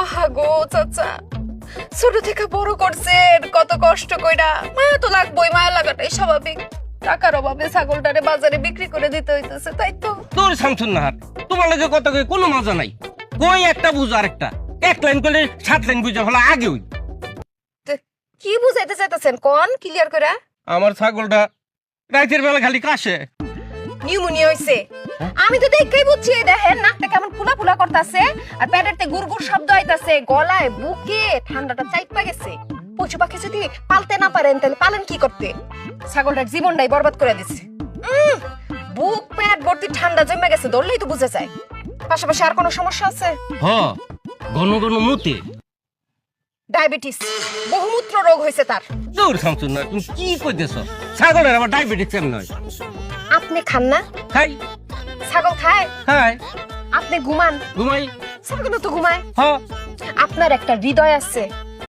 আহা গো চাচা, ছোট থেকে বড় করছেন কত কষ্ট কইরা, মায়া তো লাগবেই, মায়া লাগাটাই স্বাভাবিক। টাকার অভাবে ছাগলটারে বাজারে বিক্রি করে দিতে হইতেছে, তাই তো। তোর শামসুন নাহার, তোমার লাগে কত কই কোনো মজা নাই। কই একটা বুঝ আরেকটা, এক লাইন করলে 7 লাইন বুঝা হলো আগে হই। কি বুঝাইতে চাইতেছেন কোন ক্লিয়ার করে? আমার ছাগলটা রাতের বেলা খালি কাশে। নিউমোনিয়া হইছে। আমি তো দেখেই বুঝছি, দেখেন নাকটা কেমন ফুলা ফুলা করতেছে, আর পেটেরতে গুড়গুড় শব্দ হইতাছে, গলায় বুকে ঠান্ডাটা চাইপা গেছে। পশু পাখি যদি পালতে না পারেন তাহলে পালেন কি করতে? ছাগলটার জীবনটাই বরবাদ করে দিচ্ছে। বুক পেট ভর্তি ঠান্ডা জমে গেছে, ধরলেই তো বুঝা যায়। পাশাপাশি আর কোনো সমস্যা আছে? হ, ঘন ঘন মুতে। ডায়াবেটিস, বহুমূত্র রোগ হয়েছে তার। তোর শামসুন না, তুমি কি কইতেছ? ছাগলের আবার ডায়াবেটিস কেমন হয়? আপনি খান না? খাই। ছাগল খায়? খাই। আপনি ঘুমান? ঘুমাই। ছাগলও তো ঘুমায়। হ। আপনার একটা হৃদয় আছে,